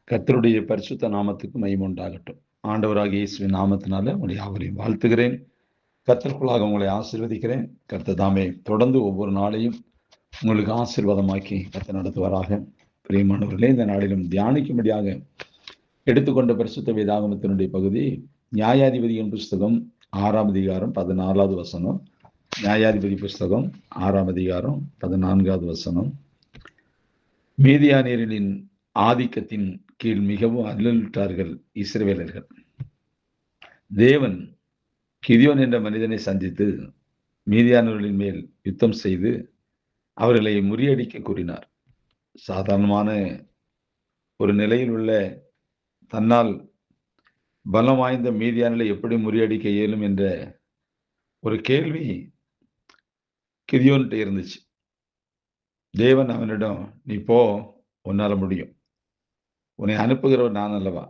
கர்த்தருடைய பரிசுத்த நாமத்துக்கு மகிமை உண்டாகட்டும். ஆண்டவராகிய இயேசுவின் நாமத்தினால உங்களை யாவரையும் வாழ்த்துகிறேன். கர்த்தருக்குள்ளாக உங்களை ஆசீர்வதிக்கிறேன். கர்த்தர் தாமே தொடர்ந்து ஒவ்வொரு நாளையும் உங்களுக்கு ஆசீர்வாதமாக்கி கர்த்தர் நடத்துவாராக. பிரியமானவர்களே, இந்த நாளிலும் தியானிக்கும்படியாக எடுத்துக்கொண்ட பரிசுத்த வேதாகமத்தினுடைய பகுதி நியாயாதிபதியின் புஸ்தகம் 6ஆம் அதிகாரம் 14வது வசனம். நியாயாதிபதி புஸ்தகம் 6ஆம் அதிகாரம் 14வது வசனம். மீதியானியர்களின் ஆதிக்கத்தின் கீழ் மிகவும் அல்லலுற்றார்கள் இஸ்ரவேலர்கள். தேவன் கிதியோன் என்ற மனிதனை சந்தித்து மீதியானவர்களின் மேல் யுத்தம் செய்து அவர்களை முறியடிக்க கூறினார். சாதாரணமான ஒரு நிலையில் உள்ள தன்னால் பலம் வாய்ந்த மீதியானலை எப்படி முறியடிக்க இயலும் என்ற ஒரு கேள்வி கிதியோன்கிட்ட இருந்துச்சு. தேவன் அவனிடம், நீ போ, உன்னால முடியும், உன்னை அனுப்புகிறவர் நான் அல்லவா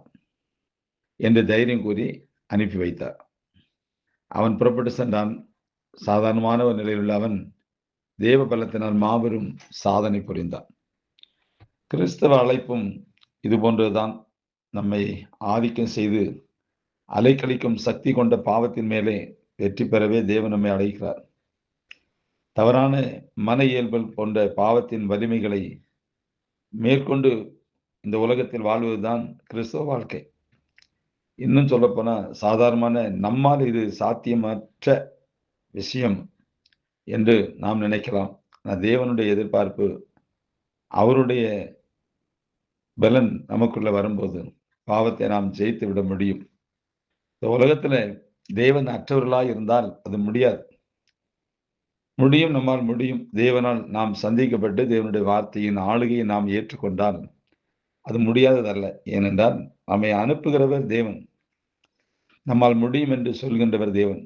என்று தைரியம் கூறி அனுப்பி வைத்தார். அவன் புறப்பட்டு சென்றான். சாதாரணமான ஒரு நிலையில் உள்ள அவன் தேவ பலத்தினால் மாபெரும் சாதனை புரிந்தான். கிறிஸ்தவ அழைப்பும் இது போன்றதுதான். நம்மை ஆதிக்கம் செய்து அலைக்கழிக்கும் சக்தி கொண்ட பாவத்தின் மேலே வெற்றி பெறவே தேவன் நம்மை அழைக்கிறார். தவறான மன இயல்பல் போன்ற பாவத்தின் வலிமைகளை மேற்கொண்டு இந்த உலகத்தில் வாழ்வதுதான் கிறிஸ்தவ வாழ்க்கை. இன்னும் சொல்லப்போனா சாதாரணமான நம்மால் இது சாத்தியமற்ற விஷயம் என்று நாம் நினைக்கலாம். தேவனுடைய எதிர்பார்ப்பு, அவருடைய பலன் நமக்குள்ள வரும்போது பாவத்தை நாம் ஜெயித்து விட முடியும். இந்த உலகத்துல தேவன் அற்றவர்களாய் இருந்தால் அது முடியாது. முடியும், நம்மால் முடியும். தேவனால் நாம் சந்திக்கப்பட்டு தேவனுடைய வார்த்தையின் ஆளுகையை நாம் ஏற்றுக்கொண்டால் அது முடியாததல்ல. ஏனென்றால் நம்மை அனுப்புகிறவர் தேவன், நம்மால் முடியும் என்று சொல்கின்றவர் தேவன்.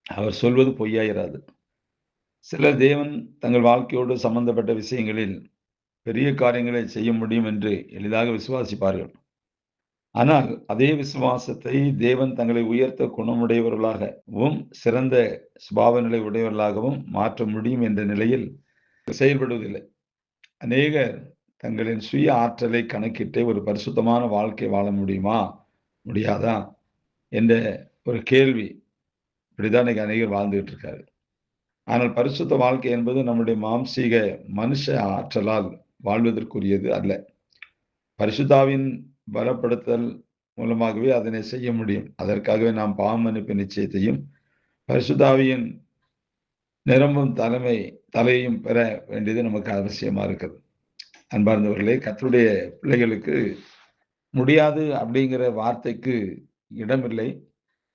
அவர் சொல்வது பொய்யாயிராது. சிலர் தேவன் தங்கள் வாழ்க்கையோடு சம்பந்தப்பட்ட விஷயங்களில் பெரிய காரியங்களை செய்ய முடியும் என்று எளிதாக விசுவாசிப்பார்கள். ஆனால் அதே விசுவாசத்தை தேவன் தங்களை உயர்த்த குணமுடையவர்களாகவும் சிறந்த சுபாவ நிலை உடையவர்களாகவும் மாற்ற முடியும் என்ற நிலையில் செயல்படுவதில்லை. அநேகர் தங்களின் சுய ஆற்றலை கணக்கிட்டு ஒரு பரிசுத்தமான வாழ்க்கை வாழ முடியுமா முடியாதா என்ற ஒரு கேள்வி இப்படிதான் இன்னைக்கு அநேகர் வாழ்ந்துகிட்டு இருக்காரு. ஆனால் பரிசுத்த வாழ்க்கை என்பது நம்முடைய மாம்சீக மனுஷ ஆற்றலால் வாழ்வதற்குரியது அல்ல. பரிசுத்தாவின் பலப்படுத்தல் மூலமாகவே அதனை செய்ய முடியும். அதற்காகவே நாம் பாவ மன்னிப்பு நிச்சயத்தையும் பரிசுத்தாவியின் நிரம்பும் தலையையும் பெற வேண்டியது நமக்கு அவசியமா இருக்குது. அன்பார்ந்தவர்களே, கர்த்தருடைய பிள்ளைகளுக்கு முடியாது அப்படிங்கிற வார்த்தைக்கு இடமில்லை.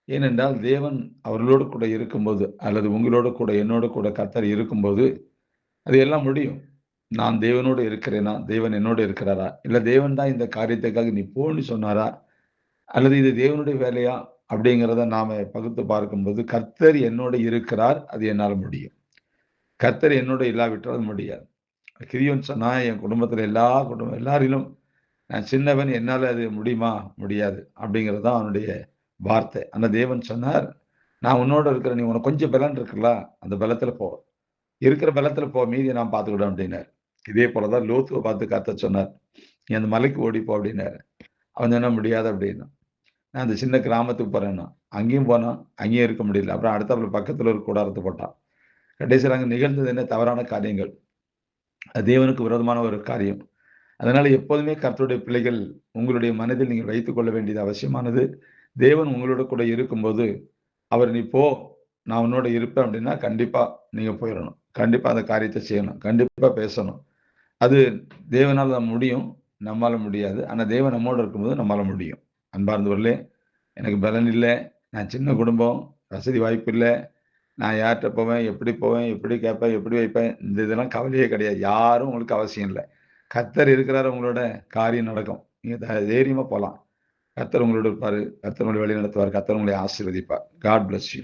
ஏனென்றால் தேவன் அவர்களோடு கூட இருக்கும்போது, அல்லது உங்களோடு கூட என்னோடு கூட கர்த்தர் இருக்கும்போது அது எல்லாம் முடியும். நான் தேவனோடு இருக்கிறேனா, தேவன் என்னோடு இருக்கிறாரா, இல்லை தேவன் தான் இந்த காரியத்துக்காக நீ போன்னு சொன்னாரா, அல்லது இது தேவனுடைய வேலையா அப்படிங்கிறத நாம பகுத்து பார்க்கும்போது கர்த்தர் என்னோடு இருக்கிறார், அது என்னால் முடியும். கர்த்தர் என்னோட இல்லாவிட்டால் அது முடியாது. கிதியோன் சொன்னா, என் குடும்பத்தில் எல்லாரிலும் நான் சின்னவன், என்னால் அது முடியுமா முடியாது அப்படிங்கிறது தான் அவனுடைய வார்த்தை. அந்த தேவன் சொன்னார், நான் உன்னோட இருக்கிறேன், நீ உனக்கு கொஞ்சம் பலன் இருக்குல்ல, அந்த பலத்துல போ, இருக்கிற பலத்துல போ, மீதியை நான் பார்த்துக்கிட்டோம் அப்படின்னார். இதே போலதான் லோத்துவை பார்த்து கர்த்தர் சொன்னார், நீ அந்த மலைக்கு ஓடிப்போ அப்படின்னாரு. அவன் சொன்னா முடியாது அப்படின்னா. நான் அந்த சின்ன கிராமத்துக்கு போறேன்னா, அங்கேயும் போனான், அங்கேயும் இருக்க முடியல. அப்புறம் அடுத்த பக்கத்துல ஒரு கூடாரத்தை போட்டான். கடைசியில் அங்கே நிகழ்ந்தது என்ன? தவறான காரியங்கள். அது தேவனுக்கு விரோதமான ஒரு காரியம். அதனால எப்போதுமே கர்த்தருடைய பிள்ளைகள் உங்களுடைய மனதில் நீங்கள் வைத்துக் கொள்ள வேண்டியது அவசியமானது. தேவன் உங்களோட கூட இருக்கும்போது அவர் நீ போ, நான் உன்னோட இருப்பேன் அப்படின்னா கண்டிப்பா நீங்க போயிடணும். கண்டிப்பா அந்த காரியத்தை செய்யணும், கண்டிப்பா பேசணும். அது தேவனால் முடியும், நம்மால முடியாது. ஆனா தேவன் நம்மோட இருக்கும்போது நம்மால முடியும். அன்பார்ந்தவர்களே, எனக்கு பலன் இல்லை, நான் சின்ன குடும்பம், வசதி வாய்ப்பு இல்லை, நான் யார்கிட்ட போவேன், எப்படி கேட்பேன், எப்படி வைப்பேன், இந்த இதெல்லாம் கவலையே கிடையாது. யாரும் உங்களுக்கு அவசியம் இல்லை. கர்த்தர் இருக்கிறாரு, உங்களோட காரியம் நடக்கும். நீங்க தைரியமா போலாம். கர்த்தர் உங்களோட இருப்பாரு, கர்த்தர் உங்களை வழி நடத்துவார், கர்த்தர் உங்களை ஆசீர்வதிப்பார். God bless you.